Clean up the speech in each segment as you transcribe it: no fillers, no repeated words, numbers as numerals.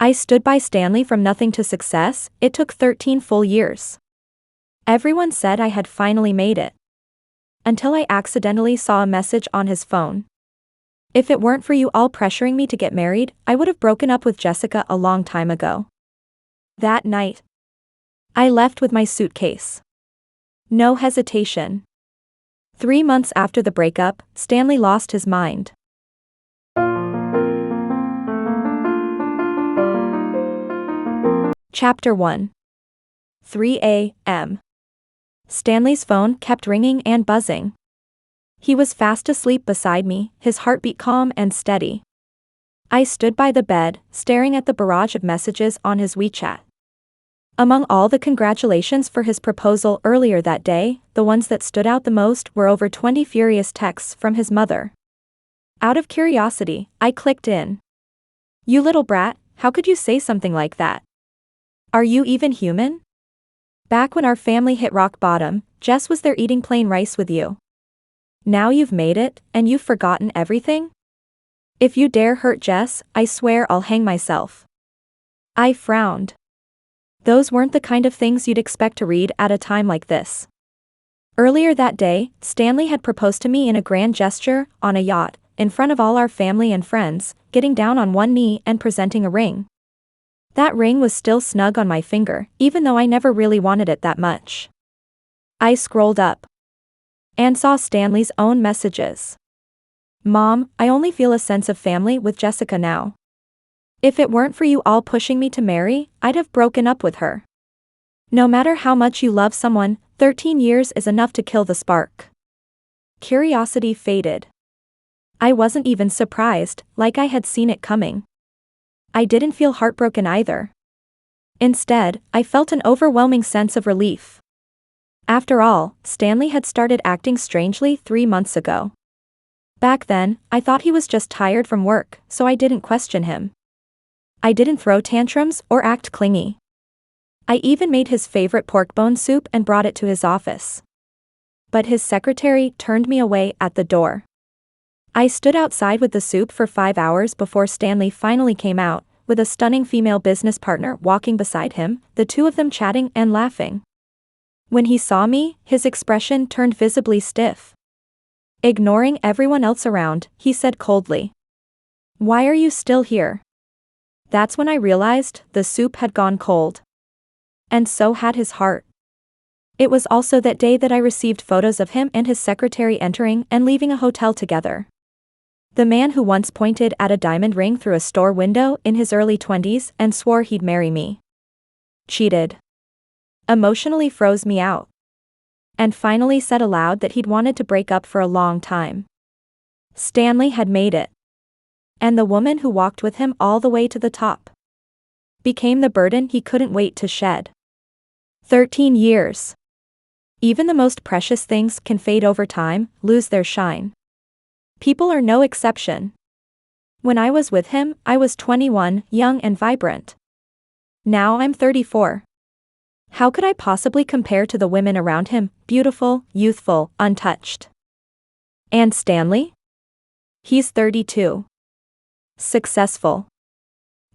I stood by Stanley from nothing to success. It took 13 full years. Everyone said I had finally made it. Until I accidentally saw a message on his phone. If it weren't for you all pressuring me to get married, I would have broken up with Jessica a long time ago. That night, I left with my suitcase. No hesitation. 3 months after the breakup, Stanley lost his mind. Chapter 1. 3 a.m. Stanley's phone kept ringing and buzzing. He was fast asleep beside me, his heartbeat calm and steady. I stood by the bed, staring at the barrage of messages on his WeChat. Among all the congratulations for his proposal earlier that day, the ones that stood out the most were over 20 furious texts from his mother. Out of curiosity, I clicked in. "You little brat, how could you say something like that? Are you even human? Back when our family hit rock bottom, Jess was there eating plain rice with you. Now you've made it, and you've forgotten everything? If you dare hurt Jess, I swear I'll hang myself." I frowned. Those weren't the kind of things you'd expect to read at a time like this. Earlier that day, Stanley had proposed to me in a grand gesture, on a yacht, in front of all our family and friends, getting down on one knee and presenting a ring. That ring was still snug on my finger, even though I never really wanted it that much. I scrolled up and saw Stanley's own messages. "Mom, I only feel a sense of family with Jessica now. If it weren't for you all pushing me to marry, I'd have broken up with her. No matter how much you love someone, 13 years is enough to kill the spark." Curiosity faded. I wasn't even surprised, like I had seen it coming. I didn't feel heartbroken either. Instead, I felt an overwhelming sense of relief. After all, Stanley had started acting strangely 3 months ago. Back then, I thought he was just tired from work, so I didn't question him. I didn't throw tantrums or act clingy. I even made his favorite pork bone soup and brought it to his office. But his secretary turned me away at the door. I stood outside with the soup for 5 hours before Stanley finally came out, with a stunning female business partner walking beside him, the two of them chatting and laughing. When he saw me, his expression turned visibly stiff. Ignoring everyone else around, he said coldly, "Why are you still here?" That's when I realized the soup had gone cold. And so had his heart. It was also that day that I received photos of him and his secretary entering and leaving a hotel together. The man who once pointed at a diamond ring through a store window in his early 20s and swore he'd marry me. Cheated. Emotionally froze me out. And finally said aloud that he'd wanted to break up for a long time. Stanley had made it. And the woman who walked with him all the way to the top became the burden he couldn't wait to shed. 13 years. Even the most precious things can fade over time, lose their shine. People are no exception. When I was with him, I was 21, young and vibrant. Now I'm 34. How could I possibly compare to the women around him, beautiful, youthful, untouched? And Stanley? He's 32. Successful.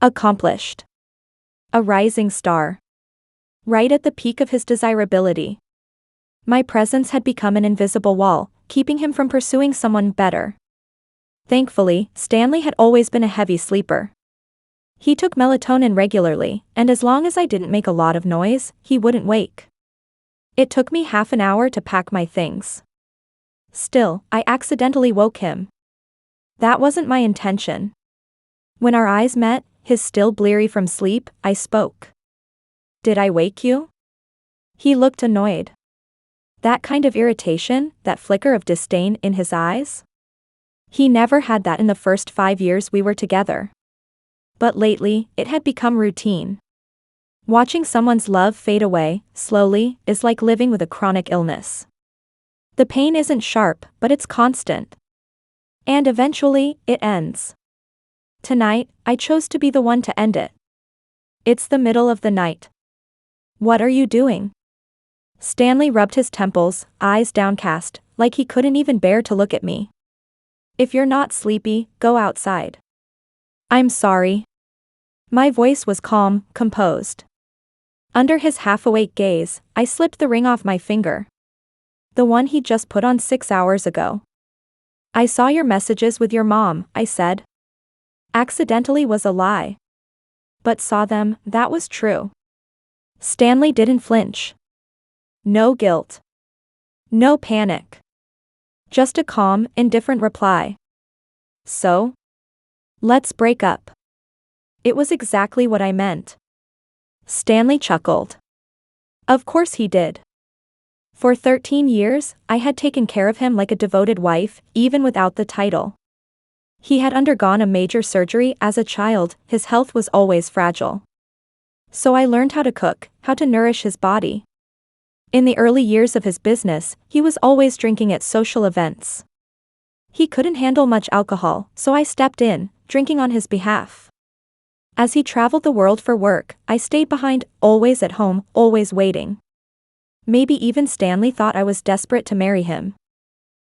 Accomplished. A rising star. Right at the peak of his desirability. My presence had become an invisible wall, keeping him from pursuing someone better. Thankfully, Stanley had always been a heavy sleeper. He took melatonin regularly, and as long as I didn't make a lot of noise, he wouldn't wake. It took me half an hour to pack my things. Still, I accidentally woke him. That wasn't my intention. When our eyes met, his still bleary from sleep, I spoke. "Did I wake you?" He looked annoyed. That kind of irritation, that flicker of disdain in his eyes? He never had that in the first 5 years we were together. But lately, it had become routine. Watching someone's love fade away, slowly, is like living with a chronic illness. The pain isn't sharp, but it's constant. And eventually, it ends. Tonight, I chose to be the one to end it. It's the middle of the night. "What are you doing?" Stanley rubbed his temples, eyes downcast, like he couldn't even bear to look at me. "If you're not sleepy, go outside." "I'm sorry." My voice was calm, composed. Under his half-awake gaze, I slipped the ring off my finger. The one he'd just put on 6 hours ago. I saw your messages with your mom, I said. Accidentally was a lie. But saw them, that was true. Stanley didn't flinch. No guilt. No panic. Just a calm, indifferent reply. So? Let's break up. It was exactly what I meant. Stanley chuckled. Of course he did. For 13 years, I had taken care of him like a devoted wife, even without the title. He had undergone a major surgery as a child, his health was always fragile. So I learned how to cook, how to nourish his body. In the early years of his business, he was always drinking at social events. He couldn't handle much alcohol, so I stepped in, drinking on his behalf. As he traveled the world for work, I stayed behind, always at home, always waiting. Maybe even Stanley thought I was desperate to marry him.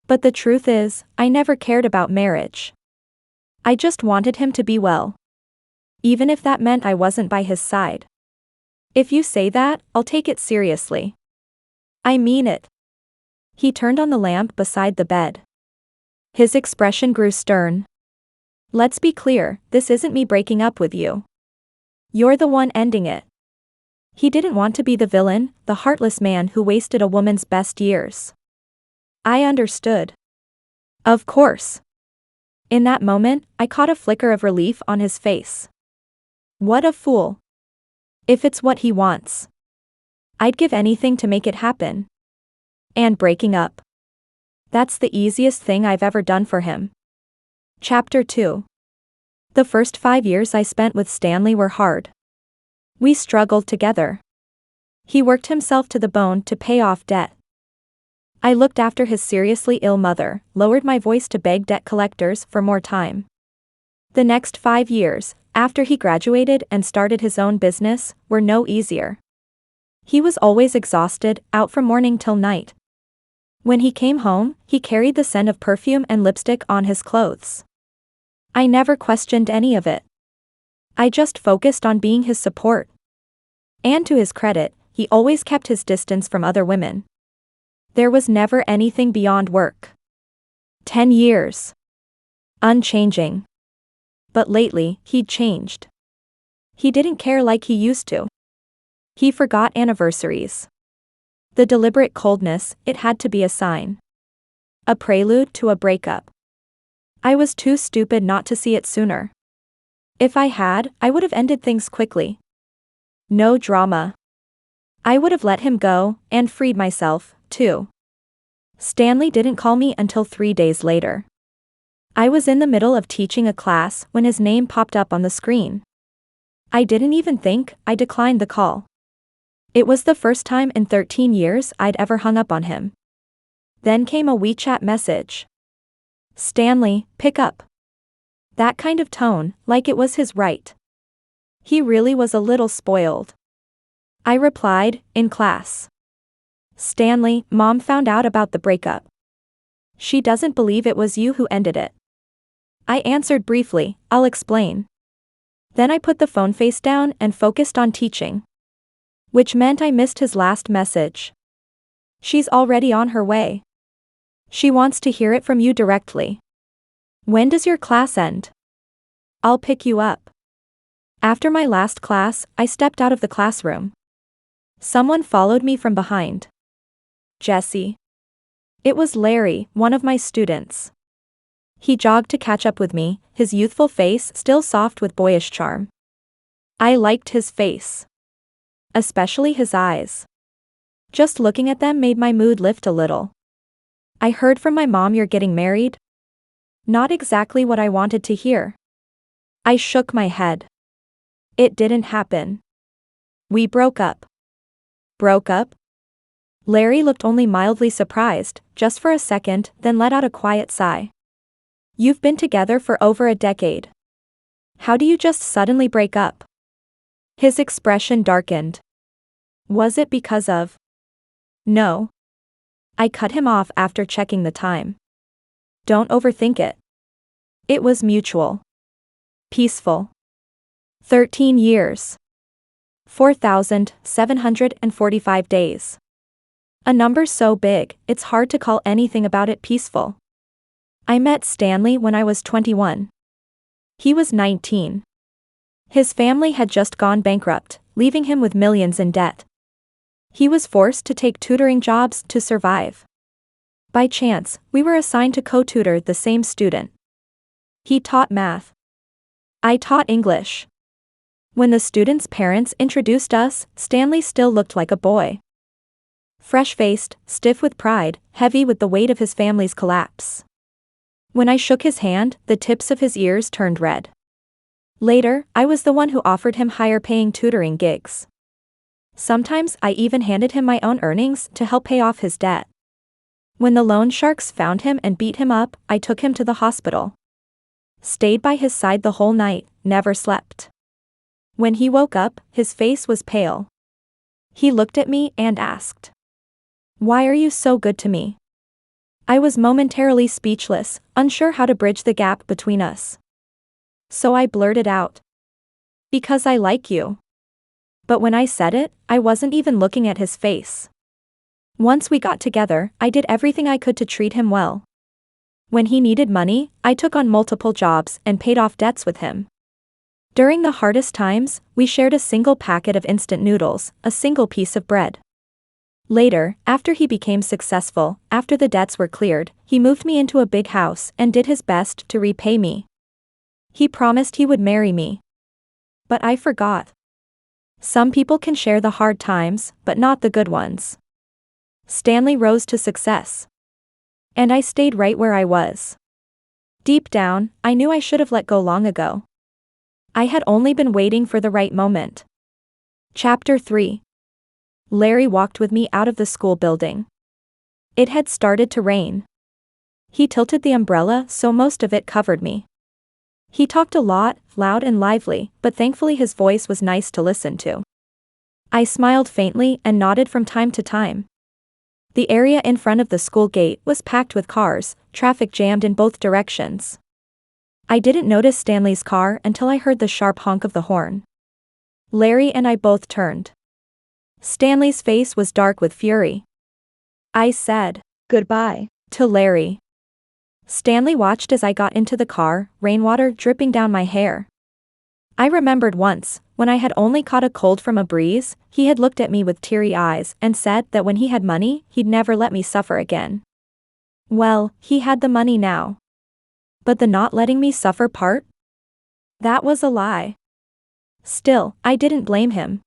But the truth is, I never cared about marriage. I just wanted him to be well. Even if that meant I wasn't by his side. If you say that, I'll take it seriously. I mean it. He turned on the lamp beside the bed. His expression grew stern. Let's be clear, this isn't me breaking up with you. You're the one ending it. He didn't want to be the villain, the heartless man who wasted a woman's best years. I understood. Of course. In that moment, I caught a flicker of relief on his face. What a fool. If it's what he wants, I'd give anything to make it happen. And breaking up. That's the easiest thing I've ever done for him. Chapter 2. The first 5 years I spent with Stanley were hard. We struggled together. He worked himself to the bone to pay off debt. I looked after his seriously ill mother, lowered my voice to beg debt collectors for more time. The next 5 years, after he graduated and started his own business, were no easier. He was always exhausted, out from morning till night. When he came home, he carried the scent of perfume and lipstick on his clothes. I never questioned any of it. I just focused on being his support. And to his credit, he always kept his distance from other women. There was never anything beyond work. 10 years. Unchanging. But lately, he'd changed. He didn't care like he used to. He forgot anniversaries. The deliberate coldness, it had to be a sign. A prelude to a breakup. I was too stupid not to see it sooner. If I had, I would have ended things quickly. No drama. I would have let him go, and freed myself, too. Stanley didn't call me until 3 days later. I was in the middle of teaching a class when his name popped up on the screen. I didn't even think, I declined the call. It was the first time in 13 years I'd ever hung up on him. Then came a WeChat message. Stanley, pick up. That kind of tone, like it was his right. He really was a little spoiled. I replied, in class. Stanley, Mom found out about the breakup. She doesn't believe it was you who ended it. I answered briefly, I'll explain. Then I put the phone face down and focused on teaching. Which meant I missed his last message. She's already on her way. She wants to hear it from you directly. When does your class end? I'll pick you up. After my last class, I stepped out of the classroom. Someone followed me from behind. Jesse. It was Larry, one of my students. He jogged to catch up with me, his youthful face still soft with boyish charm. I liked his face. Especially his eyes. Just looking at them made my mood lift a little. I heard from my mom you're getting married? Not exactly what I wanted to hear. I shook my head. It didn't happen. We broke up. Broke up? Larry looked only mildly surprised, just for a second, then let out a quiet sigh. You've been together for over a decade. How do you just suddenly break up? His expression darkened. Was it because of? No. I cut him off after checking the time. Don't overthink it. It was mutual. Peaceful. 13 years. 4,745 days. A number so big, it's hard to call anything about it peaceful. I met Stanley when I was 21. He was 19. His family had just gone bankrupt, leaving him with millions in debt. He was forced to take tutoring jobs to survive. By chance, we were assigned to co-tutor the same student. He taught math. I taught English. When the student's parents introduced us, Stanley still looked like a boy. Fresh-faced, stiff with pride, heavy with the weight of his family's collapse. When I shook his hand, the tips of his ears turned red. Later, I was the one who offered him higher-paying tutoring gigs. Sometimes I even handed him my own earnings to help pay off his debt. When the loan sharks found him and beat him up, I took him to the hospital. Stayed by his side the whole night, never slept. When he woke up, his face was pale. He looked at me and asked, "Why are you so good to me?" I was momentarily speechless, unsure how to bridge the gap between us. So I blurted out, "Because I like you." But when I said it, I wasn't even looking at his face. Once we got together, I did everything I could to treat him well. When he needed money, I took on multiple jobs and paid off debts with him. During the hardest times, we shared a single packet of instant noodles, a single piece of bread. Later, after he became successful, after the debts were cleared, he moved me into a big house and did his best to repay me. He promised he would marry me. But I forgot. Some people can share the hard times, but not the good ones. Stanley rose to success. And I stayed right where I was. Deep down, I knew I should have let go long ago. I had only been waiting for the right moment. Chapter 3. Larry walked with me out of the school building. It had started to rain. He tilted the umbrella so most of it covered me. He talked a lot, loud and lively, but thankfully his voice was nice to listen to. I smiled faintly and nodded from time to time. The area in front of the school gate was packed with cars, traffic jammed in both directions. I didn't notice Stanley's car until I heard the sharp honk of the horn. Larry and I both turned. Stanley's face was dark with fury. I said, "Goodbye," to Larry. Stanley watched as I got into the car, rainwater dripping down my hair. I remembered once, when I had only caught a cold from a breeze, he had looked at me with teary eyes and said that when he had money, he'd never let me suffer again. Well, he had the money now. But the not letting me suffer part? That was a lie. Still, I didn't blame him.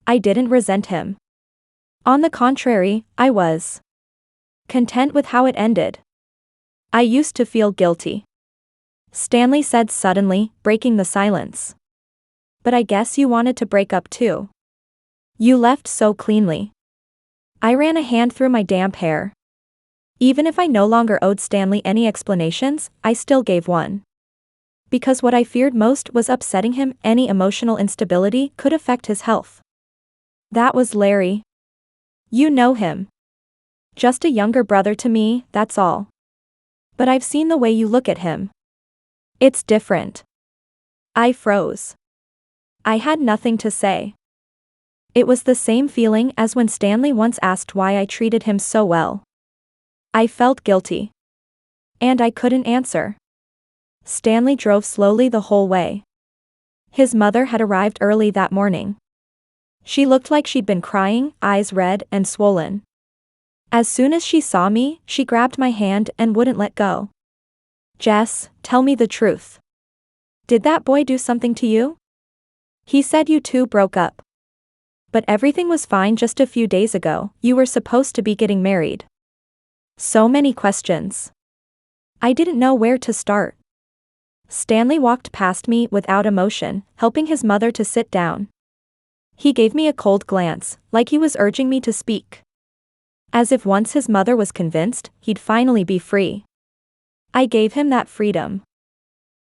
I didn't resent him. On the contrary, I was content with how it ended. I used to feel guilty. Stanley said suddenly, breaking the silence. But I guess you wanted to break up too. You left so cleanly. I ran a hand through my damp hair. Even if I no longer owed Stanley any explanations, I still gave one. Because what I feared most was upsetting him. Any emotional instability could affect his health. That was Larry. You know him. Just a younger brother to me, that's all. But I've seen the way you look at him. It's different. I froze. I had nothing to say. It was the same feeling as when Stanley once asked why I treated him so well. I felt guilty. And I couldn't answer. Stanley drove slowly the whole way. His mother had arrived early that morning. She looked like she'd been crying, eyes red and swollen. As soon as she saw me, she grabbed my hand and wouldn't let go. "Jess, tell me the truth. Did that boy do something to you? He said you two broke up. But everything was fine just a few days ago. You were supposed to be getting married." So many questions. I didn't know where to start. Stanley walked past me without emotion, helping his mother to sit down. He gave me a cold glance, like he was urging me to speak. As if once his mother was convinced, he'd finally be free. I gave him that freedom.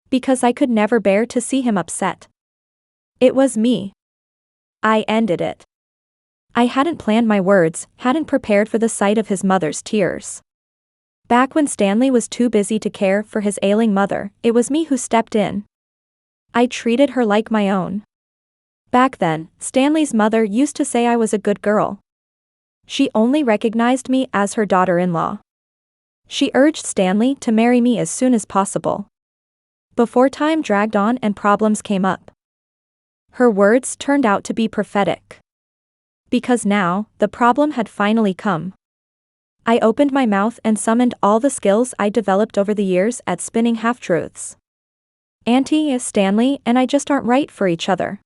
Because I could never bear to see him upset. It was me. I ended it. I hadn't planned my words, hadn't prepared for the sight of his mother's tears. Back when Stanley was too busy to care for his ailing mother, it was me who stepped in. I treated her like my own. Back then, Stanley's mother used to say I was a good girl. She only recognized me as her daughter-in-law. She urged Stanley to marry me as soon as possible. Before time dragged on and problems came up. Her words turned out to be prophetic. Because now, the problem had finally come. I opened my mouth and summoned all the skills I developed over the years at spinning half-truths. Auntie, Stanley and I just aren't right for each other.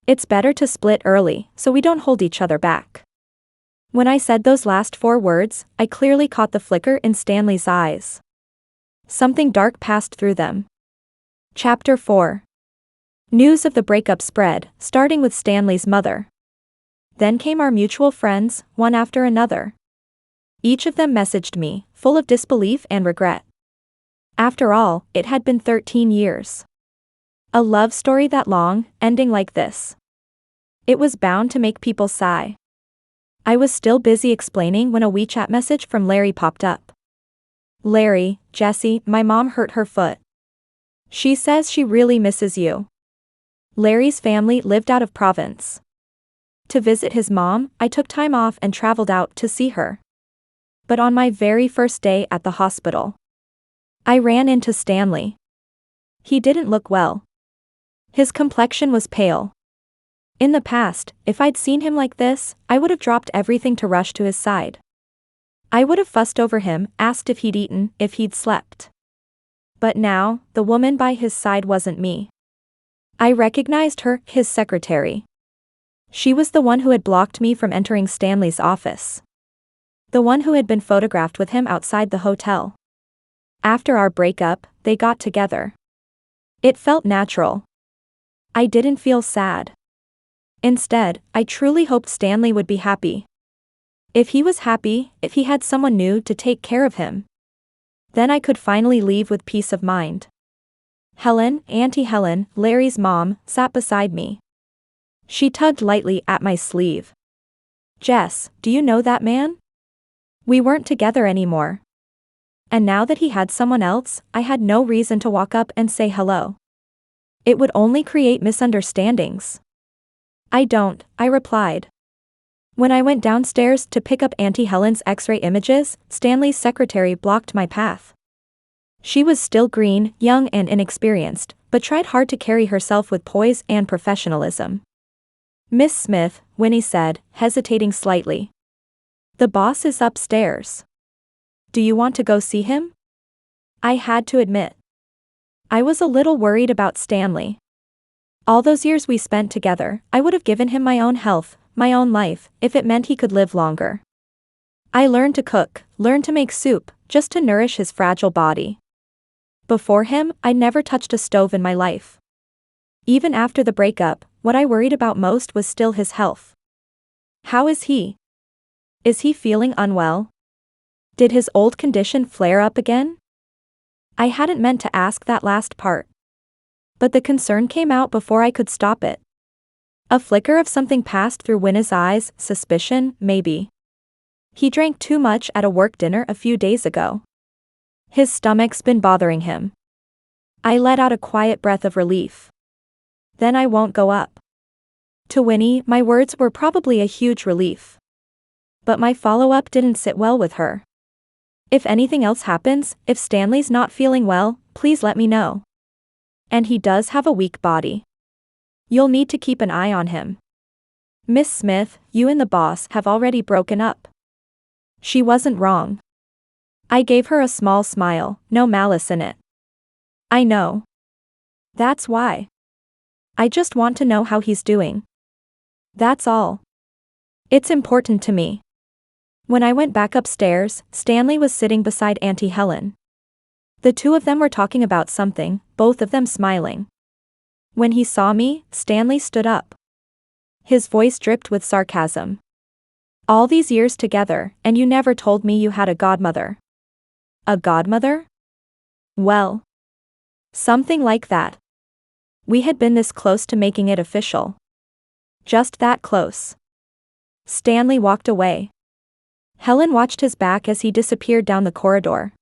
It's better to split early, so we don't hold each other back. When I said those last 4 words, I clearly caught the flicker in Stanley's eyes. Something dark passed through them. Chapter 4. News of the breakup spread, starting with Stanley's mother. Then came our mutual friends, one after another. Each of them messaged me, full of disbelief and regret. After all, it had been 13 years. A love story that long, ending like this. It was bound to make people sigh. I was still busy explaining when a WeChat message from Larry popped up. Larry, Jesse, my mom hurt her foot. She says she really misses you. Larry's family lived out of province. To visit his mom, I took time off and traveled out to see her. But on my very first day at the hospital, I ran into Stanley. He didn't look well. His complexion was pale. In the past, if I'd seen him like this, I would have dropped everything to rush to his side. I would have fussed over him, asked if he'd eaten, if he'd slept. But now, the woman by his side wasn't me. I recognized her, his secretary. She was the one who had blocked me from entering Stanley's office. The one who had been photographed with him outside the hotel. After our breakup, they got together. It felt natural. I didn't feel sad. Instead, I truly hoped Stanley would be happy. If he was happy, if he had someone new to take care of him, then I could finally leave with peace of mind. Helen, Auntie Helen, Larry's mom, sat beside me. She tugged lightly at my sleeve. Jess, do you know that man? We weren't together anymore. And now that he had someone else, I had no reason to walk up and say hello. It would only create misunderstandings. I don't, I replied. When I went downstairs to pick up Auntie Helen's X-ray images, Stanley's secretary blocked my path. She was still green, young and inexperienced, but tried hard to carry herself with poise and professionalism. Miss Smith, Winnie said, hesitating slightly. The boss is upstairs. Do you want to go see him? I had to admit. I was a little worried about Stanley. All those years we spent together, I would have given him my own health, my own life, if it meant he could live longer. I learned to cook, learned to make soup, just to nourish his fragile body. Before him, I'd never touched a stove in my life. Even after the breakup, what I worried about most was still his health. How is he? Is he feeling unwell? Did his old condition flare up again? I hadn't meant to ask that last part. But the concern came out before I could stop it. A flicker of something passed through Winnie's eyes, suspicion, maybe. He drank too much at a work dinner a few days ago. His stomach's been bothering him. I let out a quiet breath of relief. Then I won't go up. To Winnie, my words were probably a huge relief. But my follow-up didn't sit well with her. If anything else happens, if Stanley's not feeling well, please let me know. And he does have a weak body. You'll need to keep an eye on him. Miss Smith, you and the boss have already broken up. She wasn't wrong. I gave her a small smile, no malice in it. I know. That's why. I just want to know how he's doing. That's all. It's important to me. When I went back upstairs, Stanley was sitting beside Auntie Helen. The two of them were talking about something, both of them smiling. When he saw me, Stanley stood up. His voice dripped with sarcasm. All these years together, and you never told me you had a godmother. A godmother? Well, something like that. We had been this close to making it official. Just that close. Stanley walked away. Helen watched his back as he disappeared down the corridor.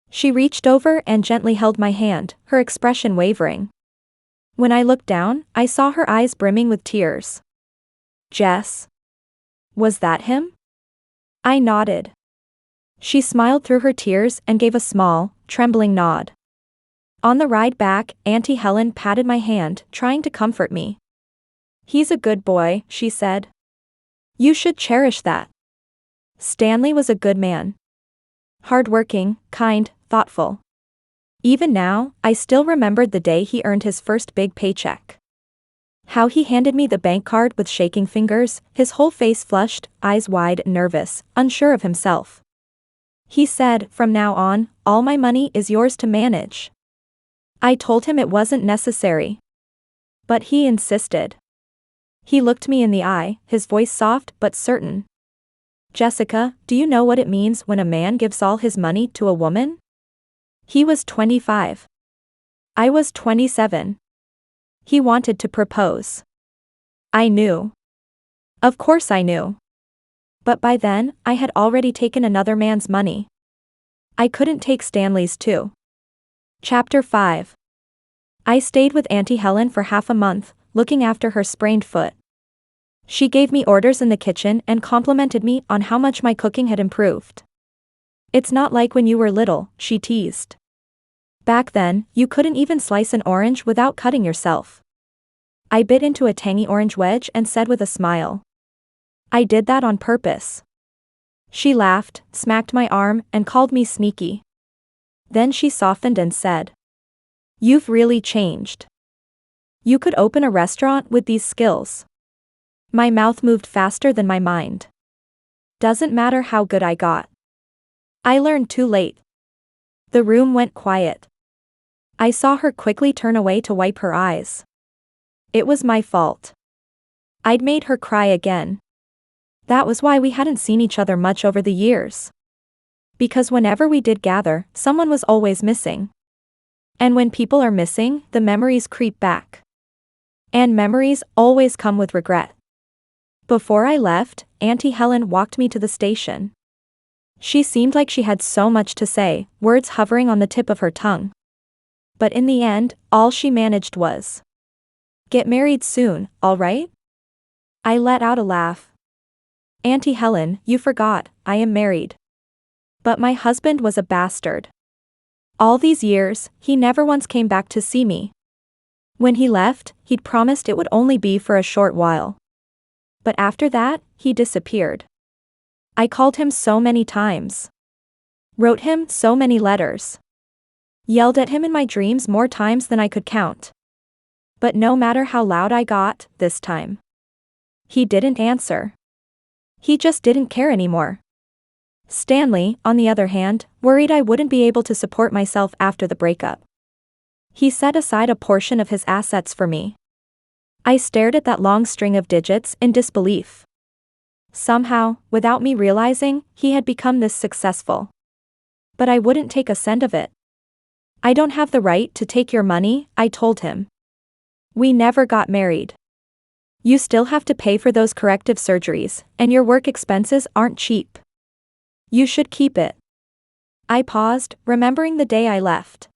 She reached over and gently held my hand, her expression wavering. When I looked down, I saw her eyes brimming with tears. Jess? Was that him? I nodded. She smiled through her tears and gave a small, trembling nod. On the ride back, Auntie Helen patted my hand, trying to comfort me. He's a good boy, she said. You should cherish that. Stanley was a good man. Hardworking, kind, thoughtful. Even now, I still remembered the day he earned his first big paycheck. How he handed me the bank card with shaking fingers, his whole face flushed, eyes wide and nervous, unsure of himself. He said, "From now on, all my money is yours to manage." I told him it wasn't necessary. But he insisted. He looked me in the eye, his voice soft but certain. Jessica, do you know what it means when a man gives all his money to a woman? He was 25. I was 27. He wanted to propose. I knew. Of course I knew. But by then, I had already taken another man's money. I couldn't take Stanley's too. Chapter 5. I stayed with Auntie Helen for half a month, looking after her sprained foot. She gave me orders in the kitchen and complimented me on how much my cooking had improved. It's not like when you were little, she teased. Back then, you couldn't even slice an orange without cutting yourself. I bit into a tangy orange wedge and said with a smile. I did that on purpose. She laughed, smacked my arm, and called me sneaky. Then she softened and said, "You've really changed. You could open a restaurant with these skills." My mouth moved faster than my mind. Doesn't matter how good I got. I learned too late. The room went quiet. I saw her quickly turn away to wipe her eyes. It was my fault. I'd made her cry again. That was why we hadn't seen each other much over the years. Because whenever we did gather, someone was always missing. And when people are missing, the memories creep back. And memories always come with regret. Before I left, Auntie Helen walked me to the station. She seemed like she had so much to say, words hovering on the tip of her tongue. But in the end, all she managed was, "Get married soon, all right?" I let out a laugh. "Auntie Helen, you forgot, I am married. But my husband was a bastard. All these years, he never once came back to see me. When he left, he'd promised it would only be for a short while. But after that, he disappeared. I called him so many times. Wrote him so many letters. Yelled at him in my dreams more times than I could count. But no matter how loud I got, this time, he didn't answer. He just didn't care anymore." Stanley, on the other hand, worried I wouldn't be able to support myself after the breakup. He set aside a portion of his assets for me. I stared at that long string of digits in disbelief. Somehow, without me realizing, he had become this successful. But I wouldn't take a cent of it. "I don't have the right to take your money," I told him. "We never got married. You still have to pay for those corrective surgeries, and your work expenses aren't cheap. You should keep it." I paused, remembering the day I left.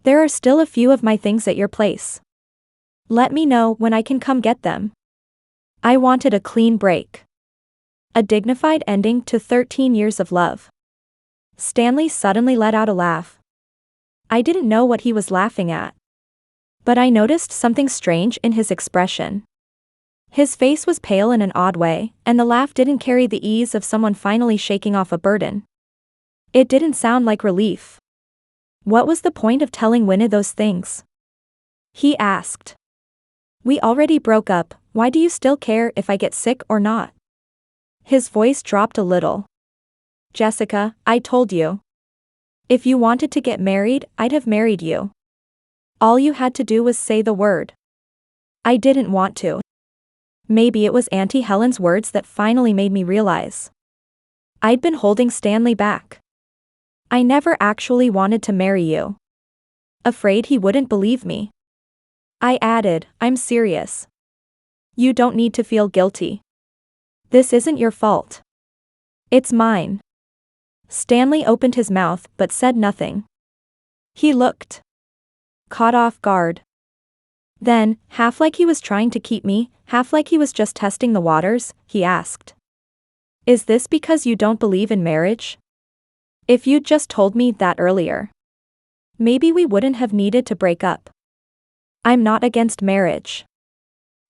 "There are still a few of my things at your place. Let me know when I can come get them." I wanted a clean break. A dignified ending to 13 years of love. Stanley suddenly let out a laugh. I didn't know what he was laughing at. But I noticed something strange in his expression. His face was pale in an odd way, and the laugh didn't carry the ease of someone finally shaking off a burden. It didn't sound like relief. "What was the point of telling Winnie those things?" he asked. "We already broke up, why do you still care if I get sick or not?" His voice dropped a little. "Jessica, I told you. If you wanted to get married, I'd have married you. All you had to do was say the word. I didn't want to." Maybe it was Auntie Helen's words that finally made me realize. I'd been holding Stanley back. I never actually wanted to marry you. Afraid he wouldn't believe me. I added, "I'm serious. You don't need to feel guilty. This isn't your fault. It's mine." Stanley opened his mouth but said nothing. He looked caught off guard. Then, half like he was trying to keep me, half like he was just testing the waters, he asked. Is this because you don't believe in marriage? If you'd just told me that earlier, maybe we wouldn't have needed to break up. I'm not against marriage.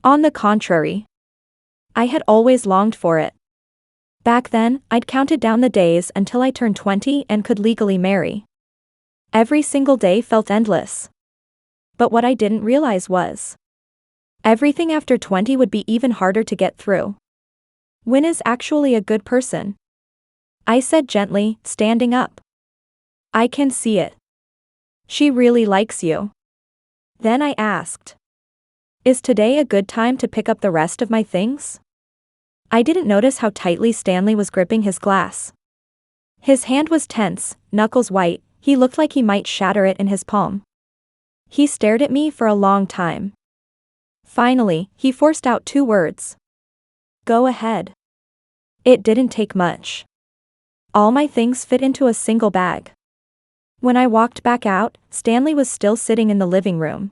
On the contrary, I had always longed for it. Back then, I'd counted down the days until I turned 20 and could legally marry. Every single day felt endless. But what I didn't realize was, everything after 20 would be even harder to get through. Wynn is actually a good person, I said gently, standing up. I can see it. She really likes you. Then I asked, is today a good time to pick up the rest of my things? I didn't notice how tightly Stanley was gripping his glass. His hand was tense, knuckles white, he looked like he might shatter it in his palm. He stared at me for a long time. Finally, he forced out 2 words. Go ahead. It didn't take much. All my things fit into a single bag. When I walked back out, Stanley was still sitting in the living room.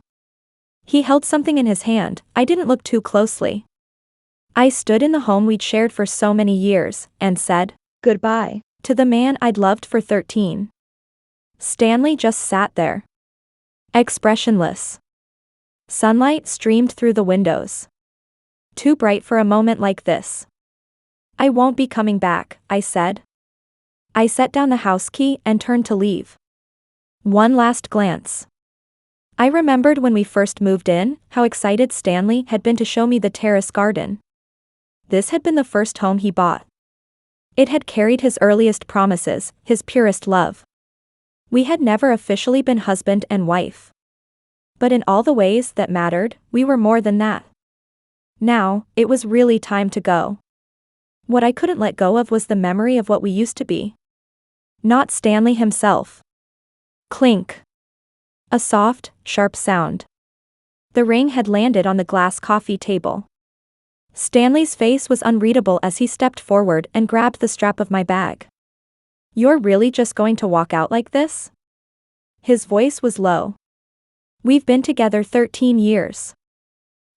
He held something in his hand. I didn't look too closely. I stood in the home we'd shared for so many years, and said, goodbye, to the man I'd loved for 13. Stanley just sat there, expressionless. Sunlight streamed through the windows. Too bright for a moment like this. I won't be coming back, I said. I set down the house key and turned to leave. One last glance. I remembered when we first moved in, how excited Stanley had been to show me the terrace garden. This had been the first home he bought. It had carried his earliest promises, his purest love. We had never officially been husband and wife. But in all the ways that mattered, we were more than that. Now, it was really time to go. What I couldn't let go of was the memory of what we used to be. Not Stanley himself. Clink. A soft, sharp sound. The ring had landed on the glass coffee table. Stanley's face was unreadable as he stepped forward and grabbed the strap of my bag. You're really just going to walk out like this? His voice was low. We've been together 13 years.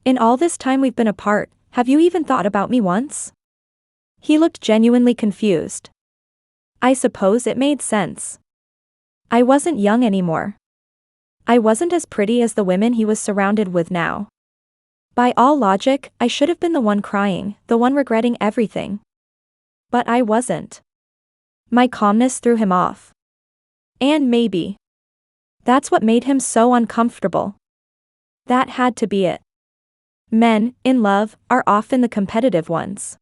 In all this time we've been apart, have you even thought about me once? He looked genuinely confused. I suppose it made sense. I wasn't young anymore. I wasn't as pretty as the women he was surrounded with now. By all logic, I should have been the one crying, the one regretting everything. But I wasn't. My calmness threw him off. And maybe that's what made him so uncomfortable. That had to be it. Men, in love, are often the competitive ones.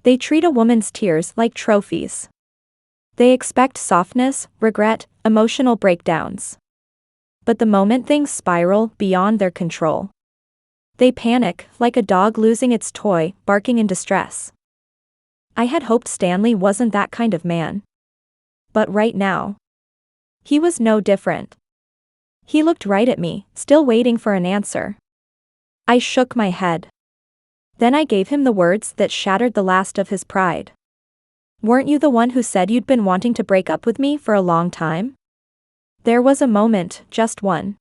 They treat a woman's tears like trophies. They expect softness, regret, emotional breakdowns. But the moment things spiral beyond their control, they panic, like a dog losing its toy, barking in distress. I had hoped Stanley wasn't that kind of man. But right now, he was no different. He looked right at me, still waiting for an answer. I shook my head. Then I gave him the words that shattered the last of his pride. Weren't you the one who said you'd been wanting to break up with me for a long time? There was a moment, just one,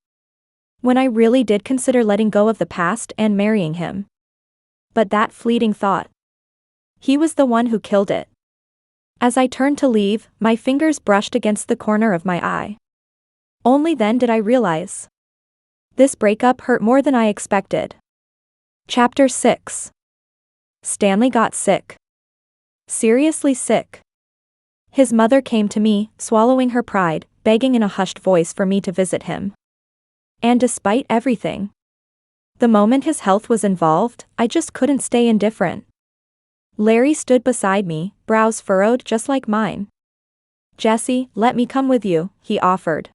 when I really did consider letting go of the past and marrying him. But that fleeting thought, he was the one who killed it. As I turned to leave, my fingers brushed against the corner of my eye. Only then did I realize, this breakup hurt more than I expected. Chapter 6. Stanley got sick. Seriously sick. His mother came to me, swallowing her pride, begging in a hushed voice for me to visit him. And despite everything, the moment his health was involved, I just couldn't stay indifferent. Larry stood beside me, brows furrowed just like mine. Jesse, let me come with you, he offered.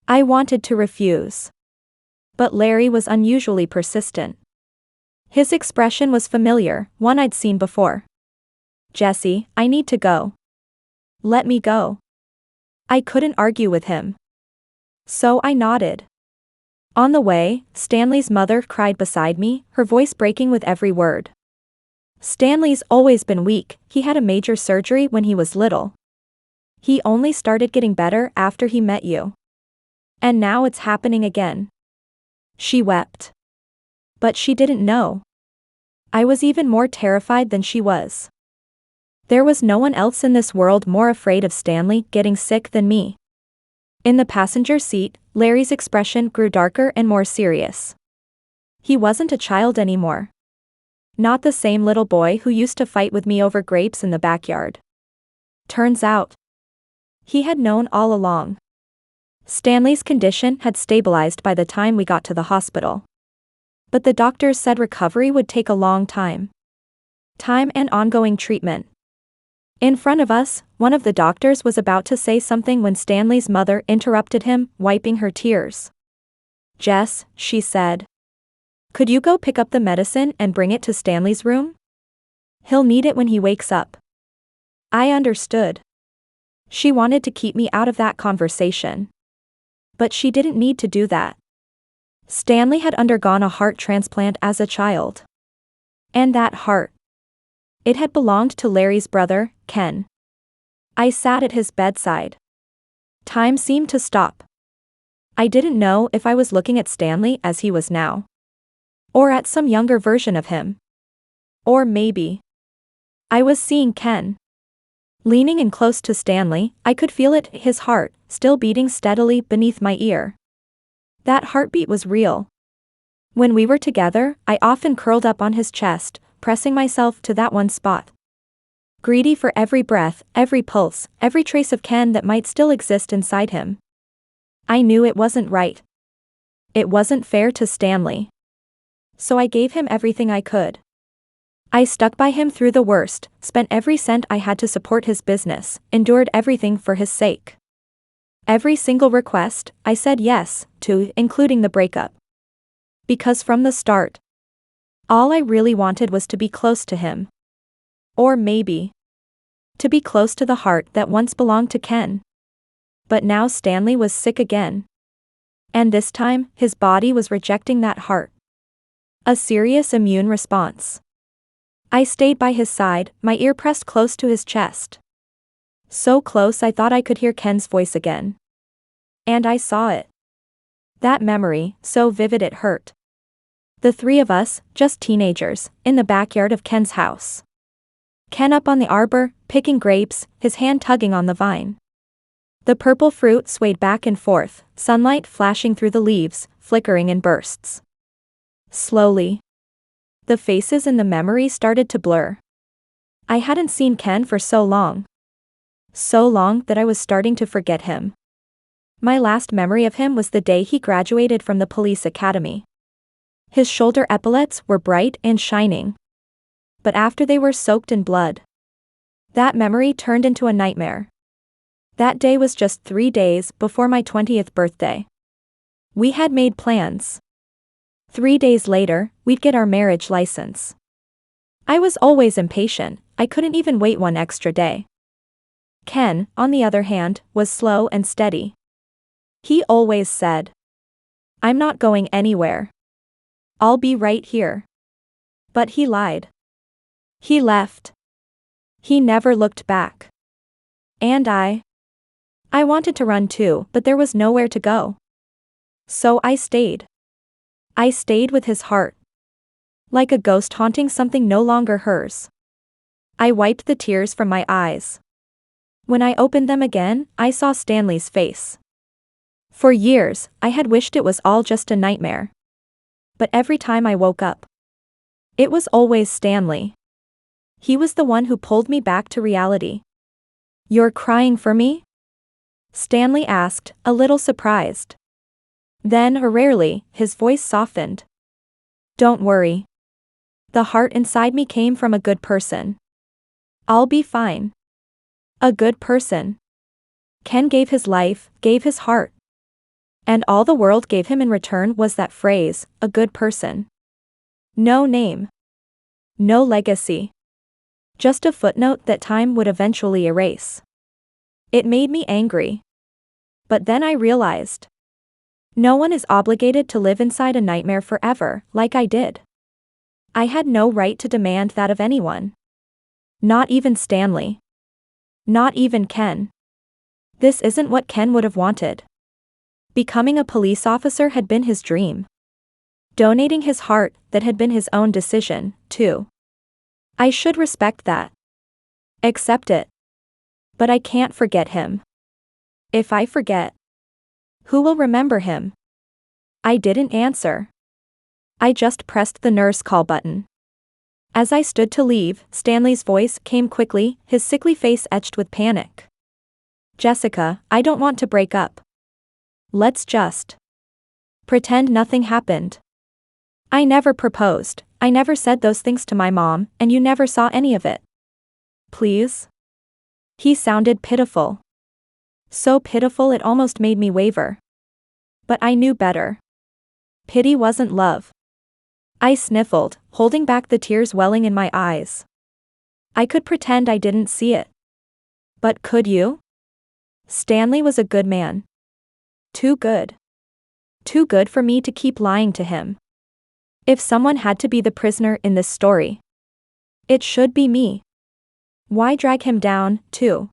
I wanted to refuse. But Larry was unusually persistent. His expression was familiar, one I'd seen before. Jesse, I need to go. Let me go. I couldn't argue with him. So I nodded. On the way, Stanley's mother cried beside me, her voice breaking with every word. Stanley's always been weak, he had a major surgery when he was little. He only started getting better after he met you. And now it's happening again. She wept. But she didn't know. I was even more terrified than she was. There was no one else in this world more afraid of Stanley getting sick than me. In the passenger seat, Larry's expression grew darker and more serious. He wasn't a child anymore. Not the same little boy who used to fight with me over grapes in the backyard. Turns out, he had known all along. Stanley's condition had stabilized by the time we got to the hospital. But the doctors said recovery would take a long time. Time and ongoing treatment. In front of us, one of the doctors was about to say something when Stanley's mother interrupted him, wiping her tears. "Jess," she said. "Could you go pick up the medicine and bring it to Stanley's room? He'll need it when he wakes up." I understood. She wanted to keep me out of that conversation. But she didn't need to do that. Stanley had undergone a heart transplant as a child. And that heart, it had belonged to Larry's brother, Ken. I sat at his bedside. Time seemed to stop. I didn't know if I was looking at Stanley as he was now. Or at some younger version of him. Or maybe I was seeing Ken. Leaning in close to Stanley, I could feel it, his heart, still beating steadily beneath my ear. That heartbeat was real. When we were together, I often curled up on his chest, pressing myself to that one spot. Greedy for every breath, every pulse, every trace of Ken that might still exist inside him. I knew it wasn't right. It wasn't fair to Stanley. So I gave him everything I could. I stuck by him through the worst, spent every cent I had to support his business, endured everything for his sake. Every single request, I said yes to, including the breakup. Because from the start, all I really wanted was to be close to him. Or maybe, to be close to the heart that once belonged to Ken. But now Stanley was sick again. And this time, his body was rejecting that heart. A serious immune response. I stayed by his side, my ear pressed close to his chest. So close I thought I could hear Ken's voice again. And I saw it. That memory, so vivid it hurt. The three of us, just teenagers, in the backyard of Ken's house. Ken up on the arbor, picking grapes, his hand tugging on the vine. The purple fruit swayed back and forth, sunlight flashing through the leaves, flickering in bursts. Slowly, the faces in the memory started to blur. I hadn't seen Ken for so long. So long that I was starting to forget him. My last memory of him was the day he graduated from the police academy. His shoulder epaulets were bright and shining. But after they were soaked in blood, that memory turned into a nightmare. That day was just 3 days before my 20th birthday. We had made plans. 3 days later, we'd get our marriage license. I was always impatient, I couldn't even wait one extra day. Ken, on the other hand, was slow and steady. He always said, "I'm not going anywhere. I'll be right here." But he lied. He left. He never looked back. And I wanted to run too, but there was nowhere to go. So I stayed. I stayed with his heart. Like a ghost haunting something no longer hers. I wiped the tears from my eyes. When I opened them again, I saw Stanley's face. For years, I had wished it was all just a nightmare. But every time I woke up, it was always Stanley. He was the one who pulled me back to reality. "You're crying for me?" Stanley asked, a little surprised. Then, rarely, his voice softened. "Don't worry. The heart inside me came from a good person. I'll be fine." A good person. Ken gave his life, gave his heart. And all the world gave him in return was that phrase, a good person. No name. No legacy. Just a footnote that time would eventually erase. It made me angry. But then I realized, no one is obligated to live inside a nightmare forever, like I did. I had no right to demand that of anyone. Not even Stanley. Not even Ken. This isn't what Ken would have wanted. Becoming a police officer had been his dream. Donating his heart that had been his own decision, too. I should respect that. Accept it. But I can't forget him. If I forget, who will remember him? I didn't answer. I just pressed the nurse call button. As I stood to leave, Stanley's voice came quickly, his sickly face etched with panic. Jessica, I don't want to break up. Let's just pretend nothing happened. I never proposed, I never said those things to my mom, and you never saw any of it. Please? He sounded pitiful. So pitiful it almost made me waver. But I knew better. Pity wasn't love. I sniffled, holding back the tears welling in my eyes. I could pretend I didn't see it. But could you? Stanley was a good man. Too good. Too good for me to keep lying to him. If someone had to be the prisoner in this story, it should be me. Why drag him down, too?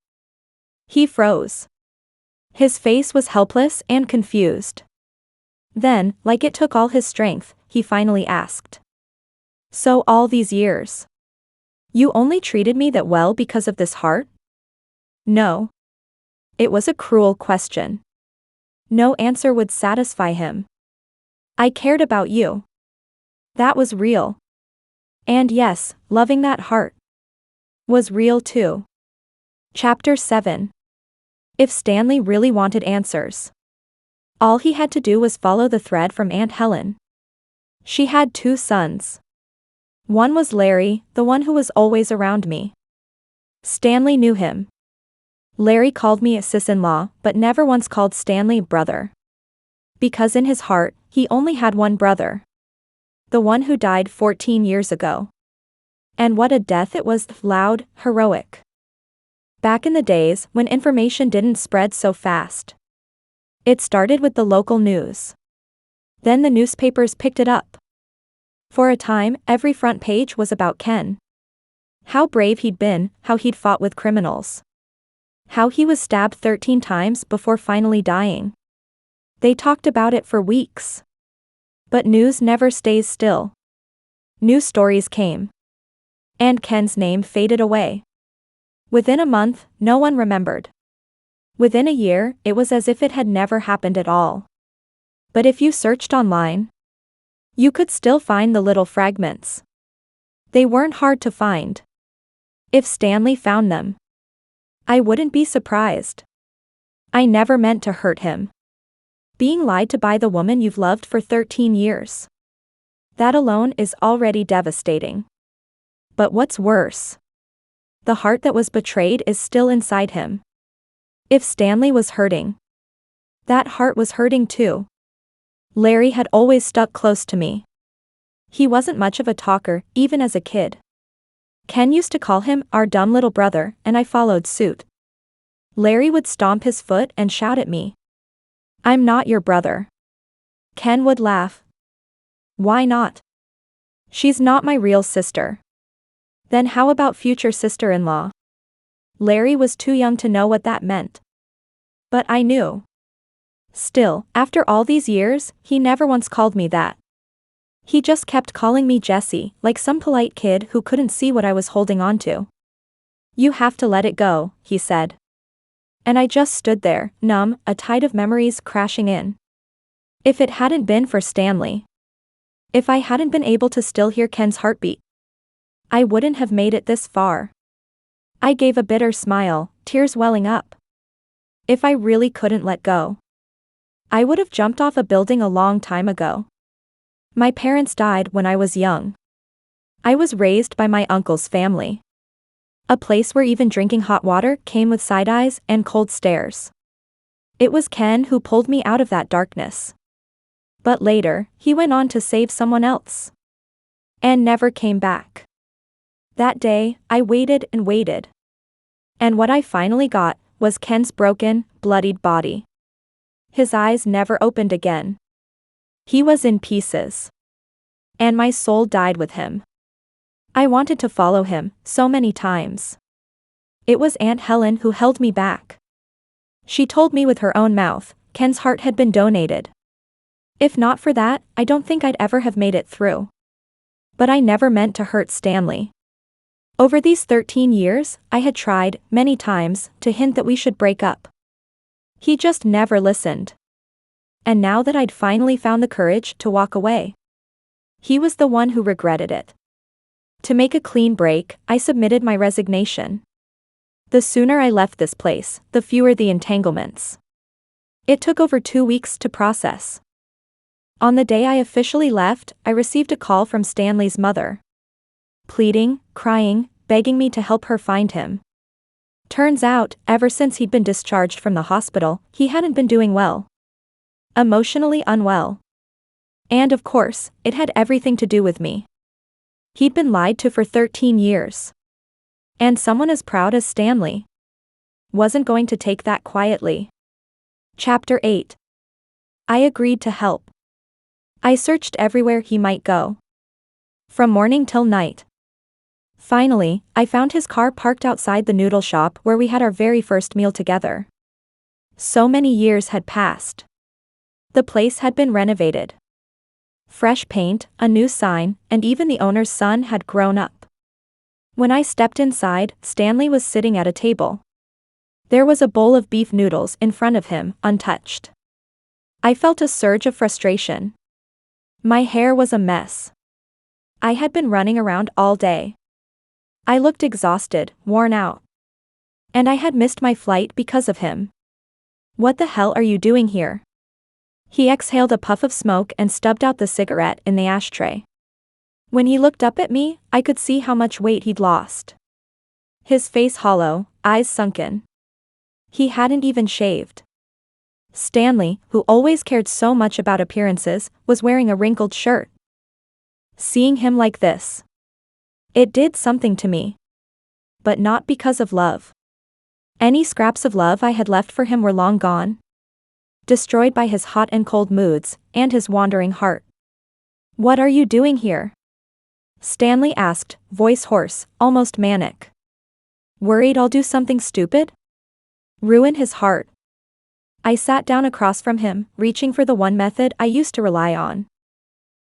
He froze. His face was helpless and confused. Then, like it took all his strength, he finally asked. So all these years, you only treated me that well because of this heart? No. It was a cruel question. No answer would satisfy him. I cared about you. That was real. And yes, loving that heart was real too. Chapter 7. If Stanley really wanted answers, all he had to do was follow the thread from Aunt Helen. She had 2 sons. One was Larry, the one who was always around me. Stanley knew him. Larry called me a sis-in-law, but never once called Stanley brother. Because in his heart, he only had one brother. The one who died 14 years ago. And what a death it was, loud, heroic. Back in the days when information didn't spread so fast. It started with the local news. Then the newspapers picked it up. For a time, every front page was about Ken. How brave he'd been, how he'd fought with criminals. How he was stabbed 13 times before finally dying. They talked about it for weeks. But news never stays still. New stories came. And Ken's name faded away. Within a month, no one remembered. Within a year, it was as if it had never happened at all. But if you searched online, you could still find the little fragments. They weren't hard to find. If Stanley found them, I wouldn't be surprised. I never meant to hurt him. Being lied to by the woman you've loved for 13 years. That alone is already devastating. But what's worse? The heart that was betrayed is still inside him. If Stanley was hurting, that heart was hurting too. Larry had always stuck close to me. He wasn't much of a talker, even as a kid. Ken used to call him our dumb little brother, and I followed suit. Larry would stomp his foot and shout at me. I'm not your brother. Ken would laugh. Why not? She's not my real sister. Then how about future sister-in-law? Larry was too young to know what that meant. But I knew. Still, after all these years, he never once called me that. He just kept calling me Jessie, like some polite kid who couldn't see what I was holding on to. You have to let it go, he said. And I just stood there, numb, a tide of memories crashing in. If it hadn't been for Stanley. If I hadn't been able to still hear Ken's heartbeat, I wouldn't have made it this far. I gave a bitter smile, tears welling up. If I really couldn't let go, I would have jumped off a building a long time ago. My parents died when I was young. I was raised by my uncle's family. A place where even drinking hot water came with side eyes and cold stares. It was Ken who pulled me out of that darkness. But later, he went on to save someone else. And never came back. That day, I waited and waited. And what I finally got was Ken's broken, bloodied body. His eyes never opened again. He was in pieces. And my soul died with him. I wanted to follow him, so many times. It was Aunt Helen who held me back. She told me with her own mouth, Ken's heart had been donated. If not for that, I don't think I'd ever have made it through. But I never meant to hurt Stanley. Over these 13 years, I had tried, many times, to hint that we should break up. He just never listened. And now that I'd finally found the courage to walk away, he was the one who regretted it. To make a clean break, I submitted my resignation. The sooner I left this place, the fewer the entanglements. It took over 2 weeks to process. On the day I officially left, I received a call from Stanley's mother. Pleading, crying, begging me to help her find him. Turns out, ever since he'd been discharged from the hospital, he hadn't been doing well. Emotionally unwell. And of course, it had everything to do with me. He'd been lied to for 13 years. And someone as proud as Stanley wasn't going to take that quietly. Chapter 8. I agreed to help. I searched everywhere he might go. From morning till night. Finally, I found his car parked outside the noodle shop where we had our very first meal together. So many years had passed. The place had been renovated. Fresh paint, a new sign, and even the owner's son had grown up. When I stepped inside, Stanley was sitting at a table. There was a bowl of beef noodles in front of him, untouched. I felt a surge of frustration. My hair was a mess. I had been running around all day. I looked exhausted, worn out. And I had missed my flight because of him. What the hell are you doing here? He exhaled a puff of smoke and stubbed out the cigarette in the ashtray. When he looked up at me, I could see how much weight he'd lost. His face hollow, eyes sunken. He hadn't even shaved. Stanley, who always cared so much about appearances, was wearing a wrinkled shirt. Seeing him like this, it did something to me. But not because of love. Any scraps of love I had left for him were long gone. Destroyed by his hot and cold moods, and his wandering heart. What are you doing here? Stanley asked, voice hoarse, almost manic. Worried I'll do something stupid? Ruin his heart. I sat down across from him, reaching for the one method I used to rely on.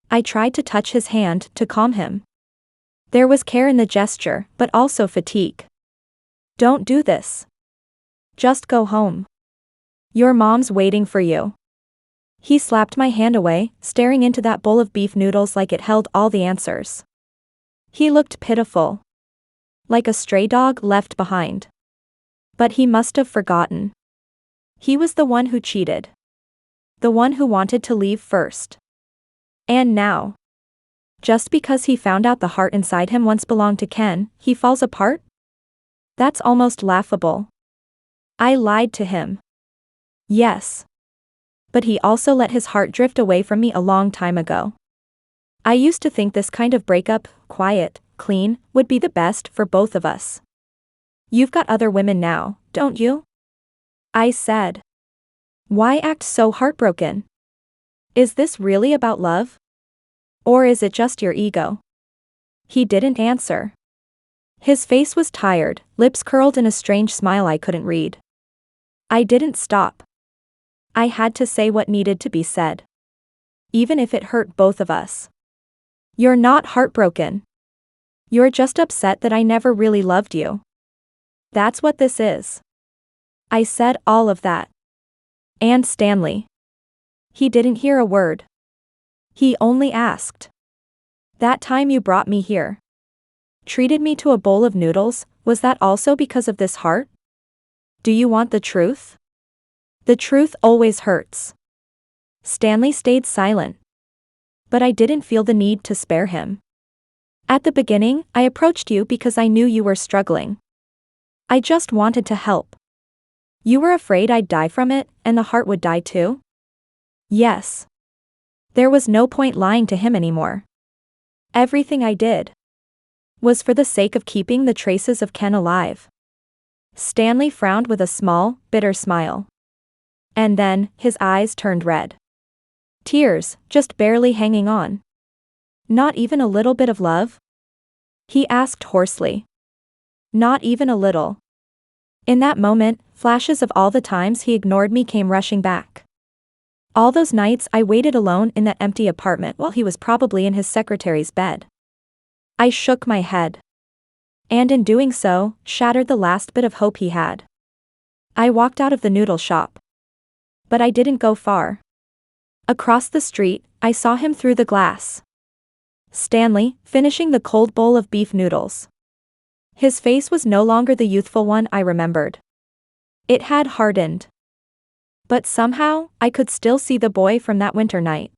I tried to touch his hand to calm him. There was care in the gesture, but also fatigue. Don't do this. Just go home. Your mom's waiting for you. He slapped my hand away, staring into that bowl of beef noodles like it held all the answers. He looked pitiful. Like a stray dog left behind. But he must have forgotten. He was the one who cheated. The one who wanted to leave first. And now, just because he found out the heart inside him once belonged to Ken, he falls apart? That's almost laughable. I lied to him. Yes. But he also let his heart drift away from me a long time ago. I used to think this kind of breakup, quiet, clean, would be the best for both of us. You've got other women now, don't you? I said. Why act so heartbroken? Is this really about love? Or is it just your ego? He didn't answer. His face was tired, lips curled in a strange smile I couldn't read. I didn't stop. I had to say what needed to be said. Even if it hurt both of us. You're not heartbroken. You're just upset that I never really loved you. That's what this is. I said all of that. And Stanley. He didn't hear a word. He only asked. That time you brought me here. Treated me to a bowl of noodles, was that also because of this heart? Do you want the truth? The truth always hurts. Stanley stayed silent. But I didn't feel the need to spare him. At the beginning, I approached you because I knew you were struggling. I just wanted to help. You were afraid I'd die from it, and the heart would die too? Yes. There was no point lying to him anymore. Everything I did was for the sake of keeping the traces of Ken alive. Stanley frowned with a small, bitter smile. And then, his eyes turned red. Tears, just barely hanging on. Not even a little bit of love? He asked hoarsely. Not even a little. In that moment, flashes of all the times he ignored me came rushing back. All those nights I waited alone in that empty apartment while he was probably in his secretary's bed. I shook my head. And in doing so, shattered the last bit of hope he had. I walked out of the noodle shop. But I didn't go far. Across the street, I saw him through the glass. Stanley, finishing the cold bowl of beef noodles. His face was no longer the youthful one I remembered. It had hardened. But somehow, I could still see the boy from that winter night.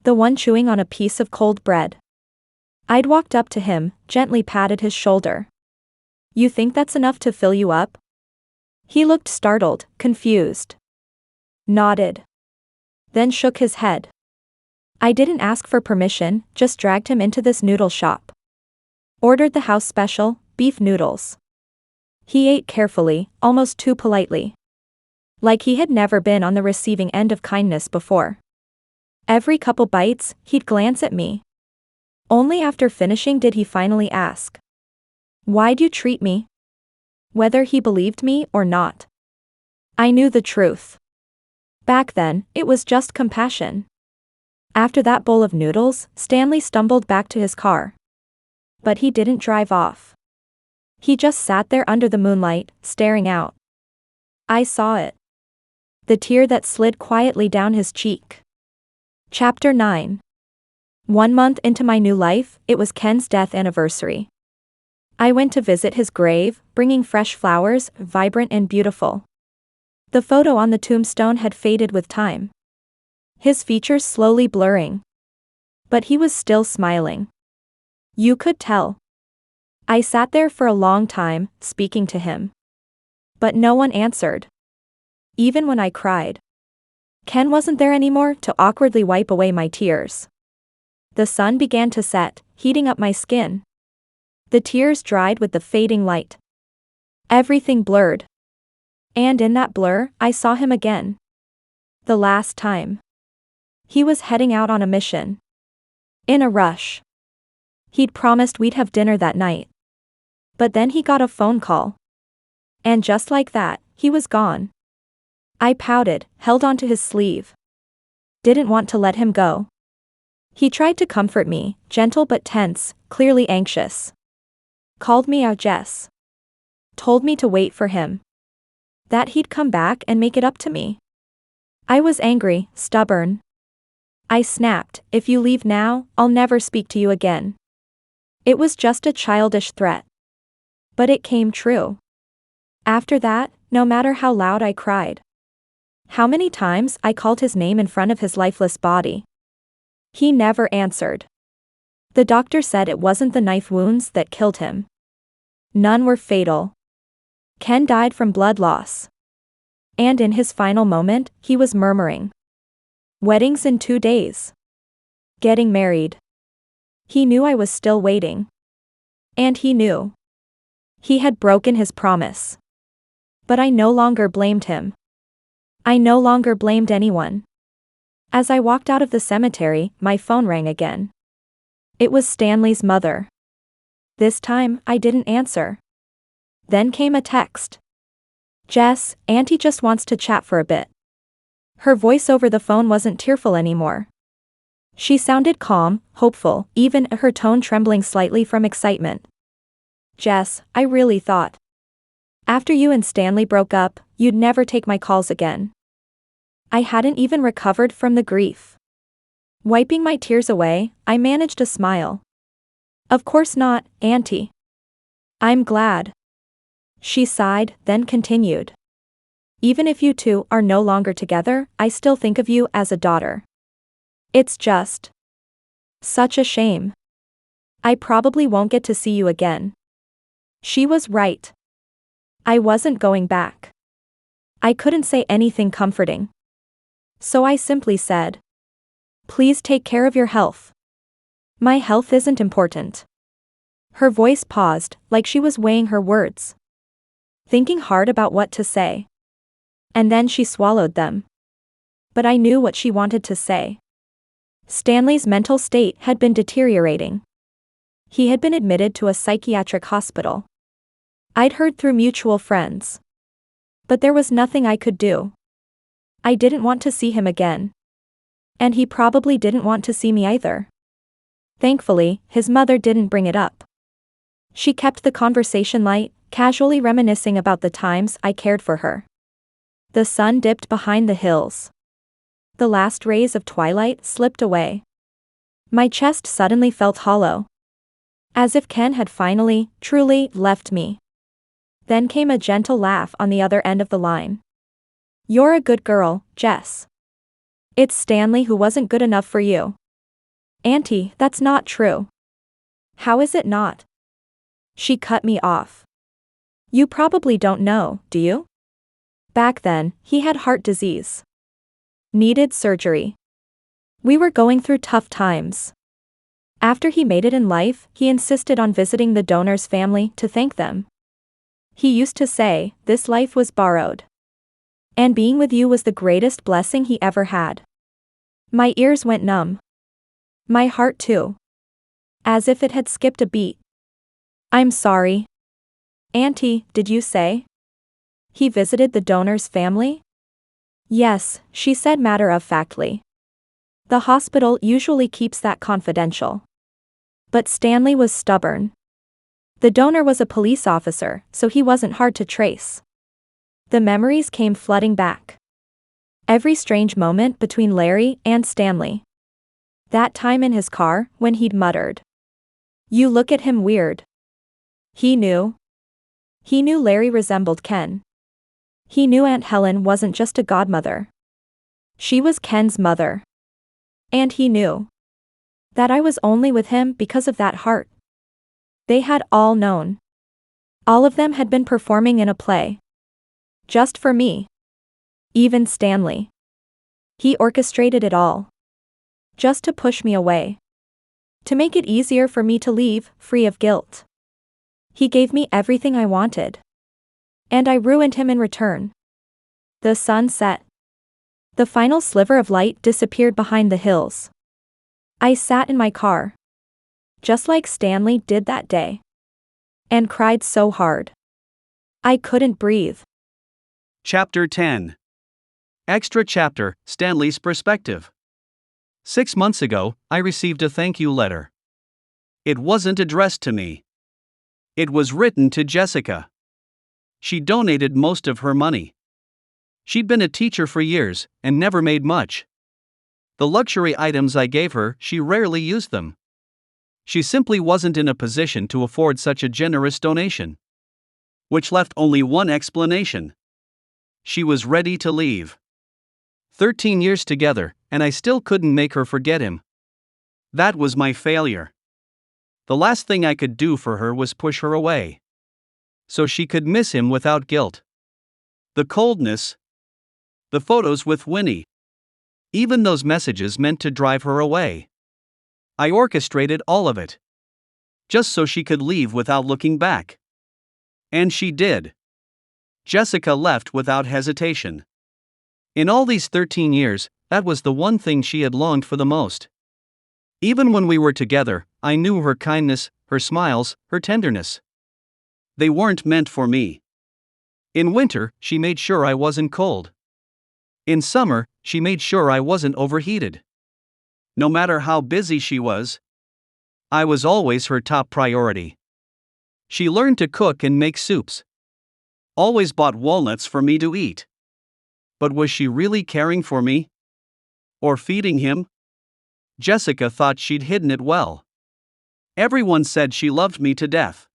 The one chewing on a piece of cold bread. I'd walked up to him, gently patted his shoulder. "You think that's enough to fill you up?" He looked startled, confused. Nodded. Then shook his head. I didn't ask for permission, just dragged him into this noodle shop. Ordered the house special, beef noodles. He ate carefully, almost too politely. Like he had never been on the receiving end of kindness before. Every couple bites, he'd glance at me. Only after finishing did he finally ask, "Why'd you treat me?" Whether he believed me or not. I knew the truth. Back then, it was just compassion. After that bowl of noodles, Stanley stumbled back to his car. But he didn't drive off. He just sat there under the moonlight, staring out. I saw it. The tear that slid quietly down his cheek. Chapter 9. 1 month into my new life, it was Ken's death anniversary. I went to visit his grave, bringing fresh flowers, vibrant and beautiful. The photo on the tombstone had faded with time. His features slowly blurring. But he was still smiling. You could tell. I sat there for a long time, speaking to him. But no one answered. Even when I cried. Ken wasn't there anymore to awkwardly wipe away my tears. The sun began to set, heating up my skin. The tears dried with the fading light. Everything blurred. And in that blur, I saw him again. The last time. He was heading out on a mission. In a rush. He'd promised we'd have dinner that night. But then he got a phone call. And just like that, he was gone. I pouted, held onto his sleeve. Didn't want to let him go. He tried to comfort me, gentle but tense, clearly anxious. Called me out Jess. Told me to wait for him. That he'd come back and make it up to me. I was angry, stubborn. I snapped, "If you leave now, I'll never speak to you again." It was just a childish threat. But it came true. After that, no matter how loud I cried. How many times I called his name in front of his lifeless body. He never answered. The doctor said it wasn't the knife wounds that killed him. None were fatal. Ken died from blood loss. And in his final moment, he was murmuring. Weddings in 2 days. Getting married. He knew I was still waiting. And he knew. He had broken his promise. But I no longer blamed him. I no longer blamed anyone. As I walked out of the cemetery, my phone rang again. It was Stanley's mother. This time, I didn't answer. Then came a text. "Jess, Auntie just wants to chat for a bit." Her voice over the phone wasn't tearful anymore. She sounded calm, hopeful, even her tone trembling slightly from excitement. "Jess, I really thought. After you and Stanley broke up, you'd never take my calls again." I hadn't even recovered from the grief. Wiping my tears away, I managed a smile. "Of course not, Auntie. I'm glad." She sighed, then continued. "Even if you two are no longer together, I still think of you as a daughter. It's just such a shame. I probably won't get to see you again." She was right. I wasn't going back. I couldn't say anything comforting. So I simply said, "Please take care of your health." "My health isn't important." Her voice paused, like she was weighing her words. Thinking hard about what to say. And then she swallowed them. But I knew what she wanted to say. Stanley's mental state had been deteriorating. He had been admitted to a psychiatric hospital. I'd heard through mutual friends. But there was nothing I could do. I didn't want to see him again. And he probably didn't want to see me either. Thankfully, his mother didn't bring it up. She kept the conversation light, casually reminiscing about the times I cared for her. The sun dipped behind the hills. The last rays of twilight slipped away. My chest suddenly felt hollow. As if Ken had finally, truly, left me. Then came a gentle laugh on the other end of the line. "You're a good girl, Jess. It's Stanley who wasn't good enough for you." "Auntie, that's not true." "How is it not?" She cut me off. "You probably don't know, do you? Back then, he had heart disease. Needed surgery. We were going through tough times. After he made it in life, he insisted on visiting the donor's family to thank them. He used to say, 'This life was borrowed. And being with you was the greatest blessing he ever had.'" My ears went numb. My heart too. As if it had skipped a beat. "I'm sorry. Auntie, did you say he visited the donor's family?" "Yes," she said matter-of-factly. "The hospital usually keeps that confidential." But Stanley was stubborn. The donor was a police officer, so he wasn't hard to trace. The memories came flooding back. Every strange moment between Larry and Stanley. That time in his car, when he'd muttered, "You look at him weird." He knew. He knew Larry resembled Ken. He knew Aunt Helen wasn't just a godmother. She was Ken's mother. And he knew that I was only with him because of that heart. They had all known. All of them had been performing in a play. Just for me. Even Stanley. He orchestrated it all. Just to push me away. To make it easier for me to leave, free of guilt. He gave me everything I wanted. And I ruined him in return. The sun set. The final sliver of light disappeared behind the hills. I sat in my car. Just like Stanley did that day. And cried so hard. I couldn't breathe. Chapter 10. Extra chapter, Stanley's perspective. 6 months ago, I received a thank you letter. It wasn't addressed to me. It was written to Jessica. She donated most of her money. She'd been a teacher for years, and never made much. The luxury items I gave her, she rarely used them. She simply wasn't in a position to afford such a generous donation. Which left only one explanation. She was ready to leave. 13 years together, and I still couldn't make her forget him. That was my failure. The last thing I could do for her was push her away. So she could miss him without guilt. The coldness. The photos with Winnie. Even those messages meant to drive her away. I orchestrated all of it. Just so she could leave without looking back. And she did. Jessica left without hesitation. In all these 13 years, that was the one thing she had longed for the most. Even when we were together, I knew her kindness, her smiles, her tenderness. They weren't meant for me. In winter, she made sure I wasn't cold. In summer, she made sure I wasn't overheated. No matter how busy she was, I was always her top priority. She learned to cook and make soups. Always bought walnuts for me to eat. But was she really caring for me? Or feeding him? Jessica thought she'd hidden it well. Everyone said she loved me to death.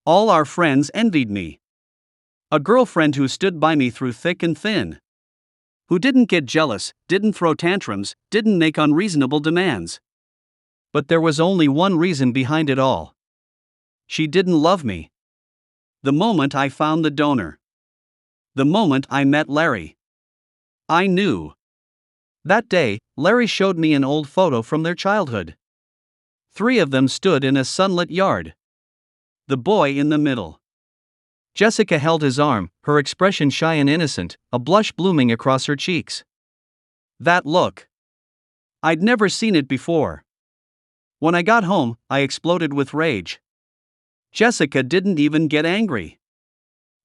All our friends envied me. A girlfriend who stood by me through thick and thin. Who didn't get jealous, didn't throw tantrums, didn't make unreasonable demands. But there was only one reason behind it all. She didn't love me. The moment I found the donor. The moment I met Larry. I knew. That day, Larry showed me an old photo from their childhood. 3 of them stood in a sunlit yard. The boy in the middle. Jessica held his arm, her expression shy and innocent, a blush blooming across her cheeks. That look. I'd never seen it before. When I got home, I exploded with rage. Jessica didn't even get angry.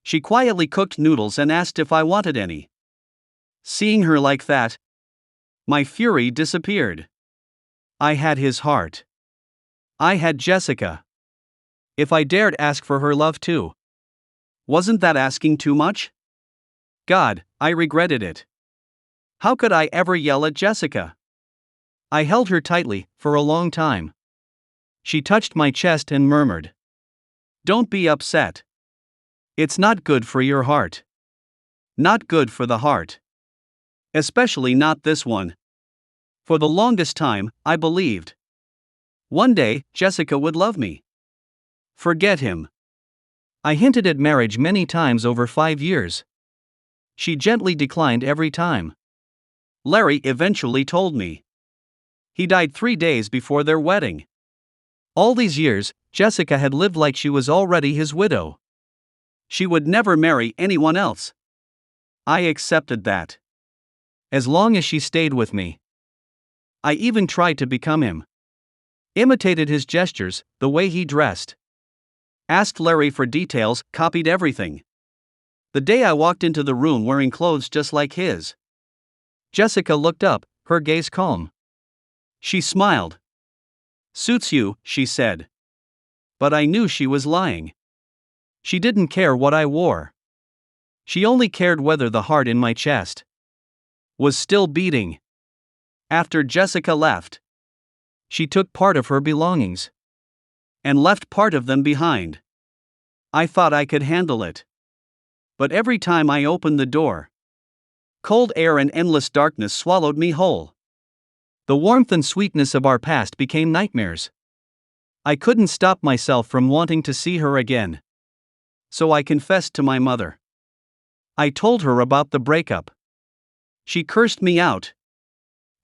She quietly cooked noodles and asked if I wanted any. Seeing her like that, my fury disappeared. I had his heart. I had Jessica. If I dared ask for her love too, wasn't that asking too much? God, I regretted it. How could I ever yell at Jessica? I held her tightly, for a long time. She touched my chest and murmured, "Don't be upset. It's not good for your heart. Not good for the heart. Especially not this one." For the longest time, I believed one day, Jessica would love me. Forget him. I hinted at marriage many times over 5 years. She gently declined every time. Larry eventually told me. He died 3 days before their wedding. All these years, Jessica had lived like she was already his widow. She would never marry anyone else. I accepted that. As long as she stayed with me. I even tried to become him. Imitated his gestures, the way he dressed. Asked Larry for details, copied everything. The day I walked into the room wearing clothes just like his, Jessica looked up, her gaze calm. She smiled. "Suits you," she said. But I knew she was lying. She didn't care what I wore. She only cared whether the heart in my chest was still beating. After Jessica left, she took part of her belongings and left part of them behind. I thought I could handle it. But every time I opened the door, cold air and endless darkness swallowed me whole. The warmth and sweetness of our past became nightmares. I couldn't stop myself from wanting to see her again. So I confessed to my mother. I told her about the breakup. She cursed me out,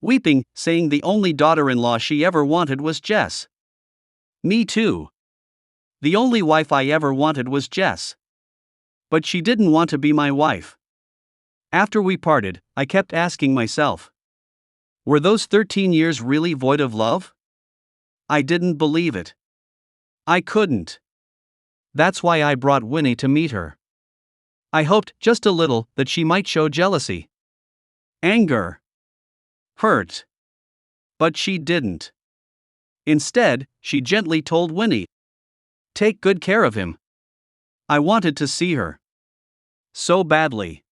weeping, saying the only daughter-in-law she ever wanted was Jess. Me too. The only wife I ever wanted was Jess. But she didn't want to be my wife. After we parted, I kept asking myself, were those 13 years really void of love? I didn't believe it. I couldn't. That's why I brought Winnie to meet her. I hoped, just a little, that she might show jealousy, anger, hurt. But she didn't. Instead, she gently told Winnie, "Take good care of him." I wanted to see her so badly.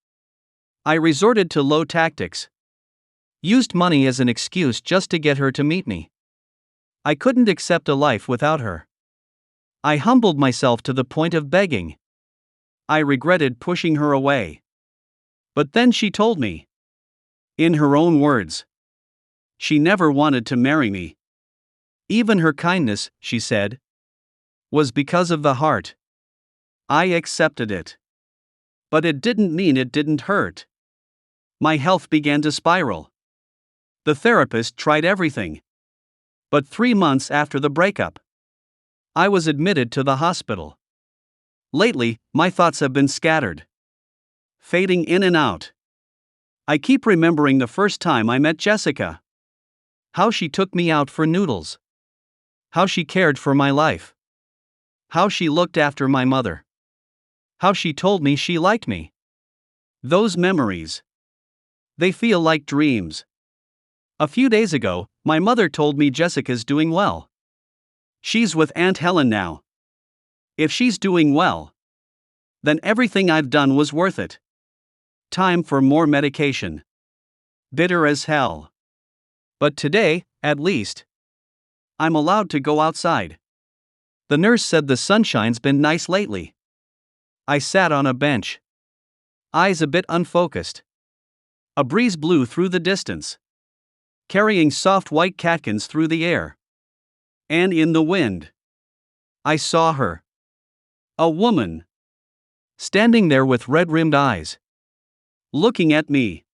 I resorted to low tactics. Used money as an excuse just to get her to meet me. I couldn't accept a life without her. I humbled myself to the point of begging. I regretted pushing her away. But then she told me, in her own words, she never wanted to marry me. Even her kindness, she said, was because of the heart. I accepted it. But it didn't mean it didn't hurt. My health began to spiral. The therapist tried everything. But 3 months after the breakup, I was admitted to the hospital. Lately, my thoughts have been scattered, fading in and out. I keep remembering the first time I met Jessica. How she took me out for Noodles. How she cared for my life. How she looked after my mother. How she told me she liked me. Those memories, they feel like dreams. A few days ago, my mother told me Jessica's doing well. She's with Aunt Helen now. If she's doing well, then everything I've done was worth it. Time for more medication. Bitter as hell. But today, at least, I'm allowed to go outside. The nurse said the sunshine's been nice lately. I sat on a bench, eyes a bit unfocused. A breeze blew through the distance, carrying soft white catkins through the air. And in the wind, I saw her. A woman. Standing there with red-rimmed eyes. Looking at me.